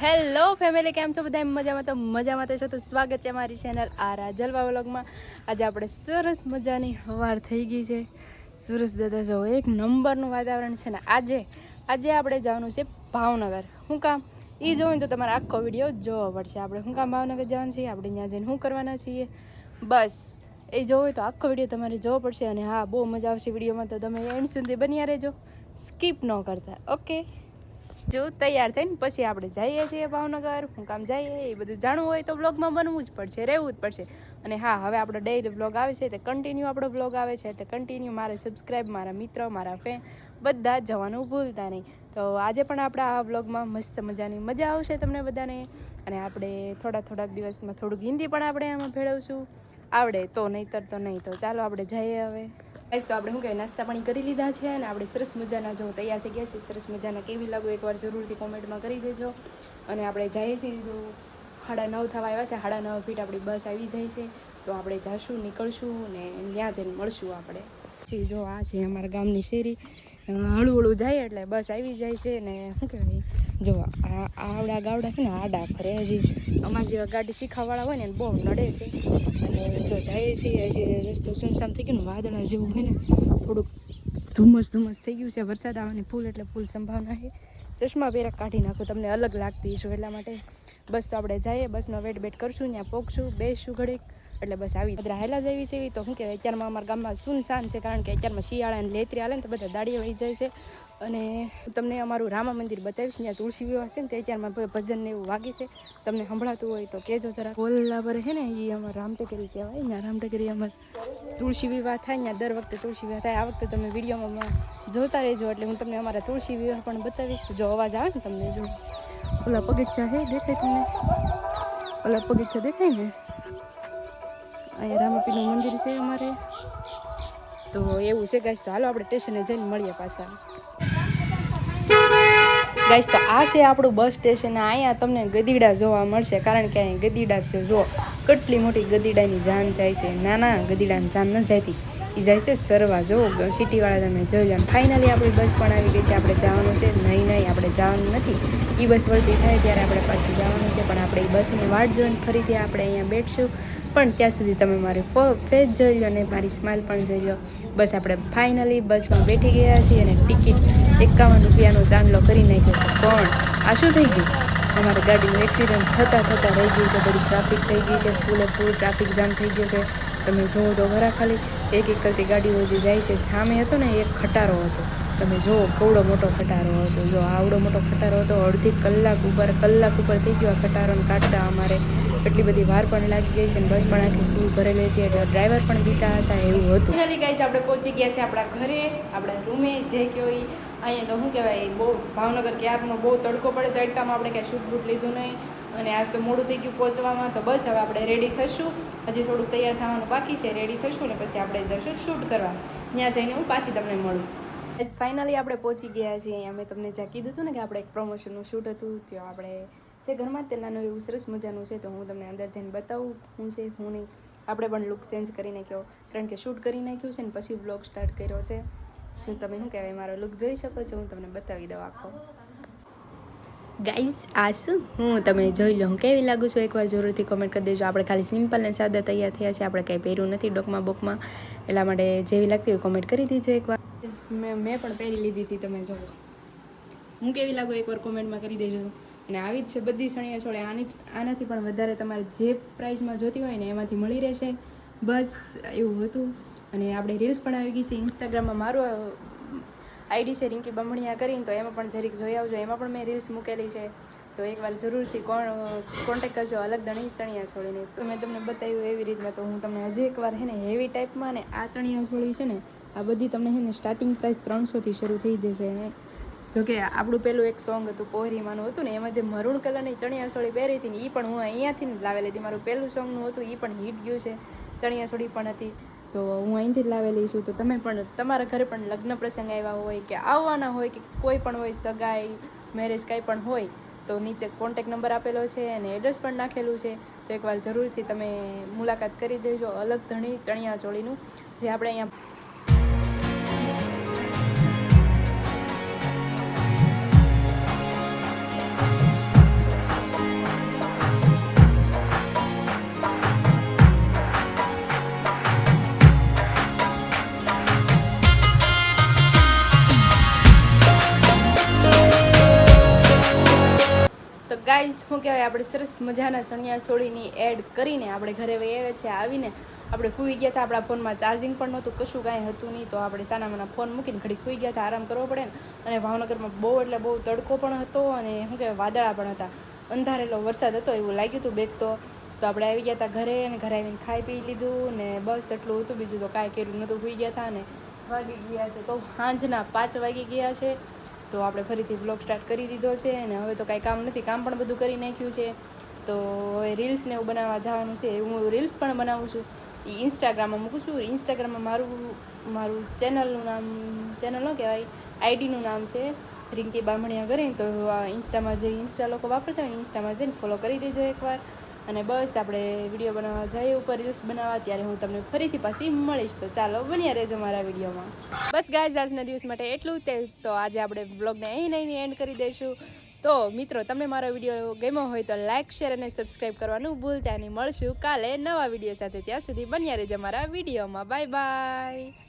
Hello family, કેમ છો બધા? મજામાં તો મજામાં તો છો. તો સ્વાગત છે અમારી ચેનલ આરા જલવા વ્લોગમાં. આજે આપણે સરસ મજાની સવાર થઈ ગઈ છે. સુરજ દાદા જો એક નંબરનું વાતાવરણ છે ને. આજે આપણે જવાનું છે ભાવનગર. શું કામ એ જોવું તો તમારે આખો વિડીયો જોવો પડશે. આપણે શું કામ ભાવનગર જવાનું છીએ, આપણે ત્યાં જઈને શું કરવાના છીએ, બસ એ જોવો તો આખો વિડીયો તમારે જોવો પડશે. અને હા, બહુ મજા આવશે વિડીયોમાં, તો તમે એન્ડ સુધી બન્યા રહેજો, સ્કીપ ન કરતા. ઓકે, જો તૈયાર થઈને પછી આપણે જઈએ છીએ ભાવનગર. હું કામ જઈએ એ બધું જાણવું હોય તો બ્લોગમાં બનવું જ પડશે, રહેવું જ પડશે. અને હા, હવે આપણો ડેઈલી બ્લોગ આવે છે, તે કન્ટિન્યુ આપણો બ્લોગ આવે છે, એટલે કન્ટિન્યુ મારે સબસ્ક્રાઈબ, મારા મિત્ર, મારા બધા જ જવાનું ભૂલતા નહીં. તો આજે પણ આપણે આ બ્લોગમાં મસ્ત મજાની મજા આવશે તમને બધાને. અને આપણે થોડાક દિવસમાં થોડુંક હિન્દી પણ આપણે એમાં ભેળવશું. આવડે તો, નહીંતર તો નહીં. તો ચાલો આપણે જઈએ હવે. તો આપણે શું કહેવાય, નાસ્તા પાણી કરી લીધા છે અને આપણે સરસ મજાના જો તૈયાર થઈ ગયા છીએ. સરસ મજાના કેવી લાગુ એકવાર જરૂરથી કોમેન્ટમાં કરી દેજો. અને આપણે જઈએ છીએ તો 9:30 થવા આવ્યા છે. 9:30 ફીટ આપણી બસ આવી જાય છે. તો આપણે જઈશું, નીકળશું ને ત્યાં જઈને મળશું આપણે. પછી જો આ છે અમારા ગામની શેરી, હળું જાય એટલે બસ આવી જાય છે. ને શું કહેવાય, જો આ આવડા ગાવડા છે ને આડા ફરે. હજી અમારા જેવા ગાડી શીખવાવાળા હોય ને બહુ નડે છે. અને જો જઈએ છીએ, હજી રસ્તો સુનસામ થઈ ગયો ને, વાદળા જેવું હોય ને, થોડુંક ધુમ્મસ થઈ ગયું છે. વરસાદ આવવાની ફૂલ એટલે ફૂલ સંભાવના છે. ચશ્મા પહેરા કાઢી નાખો, તમને અલગ લાગતી હશે એટલા માટે. બસ તો આપણે જઈએ, બસનો વેટ કરશું, ત્યાં પહોંચશું, બેસશું ઘડીક, એટલે બસ આવી બધા હેલા જ આવી છે. એવી તો શું કહેવાય, અત્યારમાં અમારા ગામમાં સુનસાન છે, કારણ કે અત્યારમાં શિયાળાને લેતરી હાલે ને તો બધા દાડીએ વહી જાય છે. અને તમને અમારું રામા મંદિર બતાવીશ, ત્યાં તુલસી વિવાહ છે ને, તે અત્યારમાં ભજન ને એવું વાગી છે. તમને સંભળાતું હોય તો કહેજો જરા. ઓલા પર છે ને, એ અમારે રામટેકરી કહેવાય. ત્યાં રામટેકરી અમારે તુલસી વિવાહ થાય, ત્યાં દર વખતે તુલસી વિવાહ થાય. આ વખતે તમે વિડીયોમાં જોતા રહેજો, એટલે હું તમને અમારા તુલસી વિવાહ પણ બતાવીશ. જો અવાજ આવે ને તમને, જો ઓલા પગથિયા છે, દેખાય તમને? ઓલા પગથિયા દેખાય ને, અહીંયા રામાપીરનું મંદિર છે અમારે. તો એવું છે ગાઈસ. તો હાલો આપણે સ્ટેશને જઈને મળીએ પાછા. ગાઈસ, તો આ છે આપણું બસ સ્ટેશન. અહીંયા તમને ગદીડા જોવા મળશે, કારણ કે અહીં ગદીડા છે. જો કેટલી મોટી ગદીડાની જાન જાય છે. ના, ગદીડાની જાન ન જતી, એ જાય છે સરવા. જો સિટીવાળા તમે જોઈ લો. ફાઇનલી આપણી બસ પણ આવી ગઈ છે. આપણે જવાનું છે. નહીં, આપણે જવાનું નથી. એ બસ વળતી થાય ત્યારે આપણે પાછું જવાનું છે. પણ આપણે એ બસની વાટ જોઈને ફરીથી આપણે અહીંયા બેઠશું. પણ ત્યાં સુધી તમે મારી ફેસ જોઈ લો ને મારી સ્માઇલ પણ જોઈ લો. બસ આપણે ફાઇનલી બસમાં બેઠી ગયા છીએ અને ટિકિટ 51 રૂપિયાનો ચાંદલો કરી નાખ્યો છે. પણ આ શું થઈ ગયું, અમારી ગાડીનું એક્સિડન્ટ થતાં રહી ગયું છે. બધી ટ્રાફિક થઈ ગઈ છે, ફૂલ ટ્રાફિક જામ થઈ ગયો છે. તમે જુઓ તો ખરા, ખાલી એક કરતી ગાડીઓ જે જાય છે. સામે હતો ને એક ખટારો હતો, તમે જુઓ કેવડો મોટો ખટારો હતો. જો આવડો મોટો ખટારો હતો. અડધી કલાક ઉપર થઈ ગયો આ ખટારોને કાઢતા. અમારે એટલી બધી વાર પણ લાગી ગઈ છે. બસ પણ આખી ફૂલ ભરેલી હતી, એટલે ડ્રાઈવર પણ બીતા હતા, એવું હતું. ફાઇનલી ગાઈસ, આપણે પહોંચી ગયા છે આપણા ઘરે, આપણા રૂમે, જે કયો એ. અહીંયા તો શું કહેવાય, બહુ ભાવનગર ક્યારનો બહુ તડકો પડે, તડકામાં આપણે કાંઈ શૂટ બૂટ લીધું નહીં. અને આજ તો મોડું થઈ ગયું પહોંચવામાં. તો બસ હવે આપણે રેડી થઈશું. હજી થોડુંક તૈયાર થવાનું બાકી છે. રેડી થઈશું ને પછી આપણે જઈશું શૂટ કરવા. ત્યાં જઈને હું પાછી તમને મળું. ફાઇનલી આપણે પહોંચી ગયા છીએ. અહીંયા મેં તમને જ્યાં કીધું હતું ને કે આપણે એક પ્રમોશનનું શૂટ હતું, ત્યાં આપણે જે ઘરમાં તે નાનું એવું સરસ મજાનું છે. તો હું તમને અંદર જઈને બતાવું શું છે શું નહીં. આપણે પણ લુક ચેન્જ કરી નાખ્યો, કારણ કે શૂટ કરી નાખ્યું છે ને પછી બ્લોગ સ્ટાર્ટ કર્યો છે. શું તમે શું કહેવાય, મારો લુક જોઈ શકો છો? હું તમને બતાવી દઉં આખો. ગાઈઝ, આ શું હું તમે જોઈ લો, હું કેવી લાગુ છું એકવાર જરૂરથી કોમેન્ટ કરી દેજો. આપણે ખાલી સિમ્પલ ને સાદા તૈયાર થયા છે. આપણે કાંઈ પહેર્યું નથી ડોકમાં બોકમાં, એટલા માટે જેવી લાગતી હોય કોમેન્ટ કરી દેજો એકવાર. મેં પણ પહેરી લીધી હતી, તમે જો હું કેવી લાગુ એકવાર કોમેન્ટમાં કરી દેજો. અને આવી જ છે બધી ચણિયા ચોળી. આનાથી પણ વધારે તમારે જે પ્રાઇસમાં જોતી હોય ને એમાંથી મળી રહેશે. બસ એવું હતું. અને આપણે રીલ્સ પણ આવી ગઈ છે ઇન્સ્ટાગ્રામમાં. મારું આઈડી છે રિંકી બંભણિયા કરીને, તો એમાં પણ જરીક જોઈ આવજો. એમાં પણ મેં રીલ્સ મૂકેલી છે, તો એકવાર જરૂરથી કોન્ટેક્ટ કરજો અલગ ધણી ચણિયા છોડીને. તો મેં તમને બતાવ્યું એવી રીતના. તો હું તમને હજી એકવાર છે ને હેવી ટાઈપમાં, ને આ ચણિયા છોડી છે ને, આ બધી તમને છે ને સ્ટાર્ટિંગ પ્રાઇસ 300થી શરૂ થઈ જશે. જોકે આપણું પેલું એક સોંગ હતું પોહરીમાનું હતું ને, એમાં જે મરૂણ કલરની ચણિયા છોડી પહેરી હતી ને, એ પણ હું અહીંયાથી જ લાવેલી હતી. મારું પહેલું સોંગનું હતું, એ પણ હિટ ગયું છે. ચણિયા છોડી પણ હતી, તો હું અહીંથી જ લાવેલી છું. તો તમે પણ તમારા ઘરે પણ લગ્ન પ્રસંગ આવ્યા હોય કે આવવાના હોય કે કોઈ પણ હોય, સગાઈ મેરેજ કાંઈ પણ હોય, તો નીચે કોન્ટેક નંબર આપેલો છે અને એડ્રેસ પણ નાખેલું છે. તો એકવાર જરૂરથી તમે મુલાકાત કરી દેજો અલગ ધણી ચણિયા ચોળીનું, જે આપણે અહીંયા શું કહેવાય આપણે સરસ મજાના ચણિયા ચોળીની એડ કરીને આપણે ઘરે વહી આવે છે. આવીને આપણે સૂઈ ગયા હતા. આપણા ફોનમાં ચાર્જિંગ પણ નહોતું, કશું કાંઈ હતું નહીં. તો આપણે સાનામાના ફોન મૂકીને ઘડીક સૂઈ ગયા હતા, આરામ કરવો પડે ને. અને ભાવનગરમાં બહુ એટલે બહુ તડકો પણ હતો અને શું કહેવાય વાદળા પણ હતા, અંધારેલો વરસાદ હતો એવું લાગ્યું હતું બેગ. તો આપણે આવી ગયા હતા ઘરે, અને ઘરે આવીને ખાઈ પી લીધું ને બસ એટલું હતું, બીજું તો કાંઈ કર્યું નહોતું. સૂઈ ગયા હતા. અને વાગી ગયા છે તો સાંજના 5 વાગી ગયા છે. તો આપણે ફરીથી બ્લોગ સ્ટાર્ટ કરી દીધો છે. અને હવે તો કાંઈ કામ નથી, કામ પણ બધું કરી નાખ્યું છે. તો હવે રીલ્સને એવું બનાવવા જવાનું છે. હું રીલ્સ પણ બનાવું છું, એ ઇન્સ્ટાગ્રામમાં મૂકું છું. ઇન્સ્ટાગ્રામમાં મારું ચેનલનું નામ, ચેનલ ન કહેવાય, આઈડીનું નામ છે રિંકી બામણિયા કરીને. તો ઇન્સ્ટામાં જે ઇન્સ્ટા લોકો વાપરતા હોય ને, ઇન્સ્ટામાં જઈને ફોલો કરી દેજો એકવાર. અને બસ આપણે વિડીયો બનાવવા જઈએ ઉપર રીલ્સ બનાવવા, ત્યારે હું તમને ફરીથી પાછી મળીશ. તો ચાલો બન્યા રહેજો મારા વિડીયોમાં. બસ ગાઈઝ, આજના દિવસ માટે એટલું તે. તો આજે આપણે બ્લોગને અહીં એન્ડ કરી દઈશું. તો મિત્રો, તમને મારો વિડીયો ગમ્યો હોય તો લાઇક, શેર અને સબસ્ક્રાઈબ કરવાનું ભૂલતા નહીં. મળશું કાલે નવા વિડીયો સાથે. ત્યાં સુધી બન્યા રહેજો મારા વિડીયોમાં. Bye bye.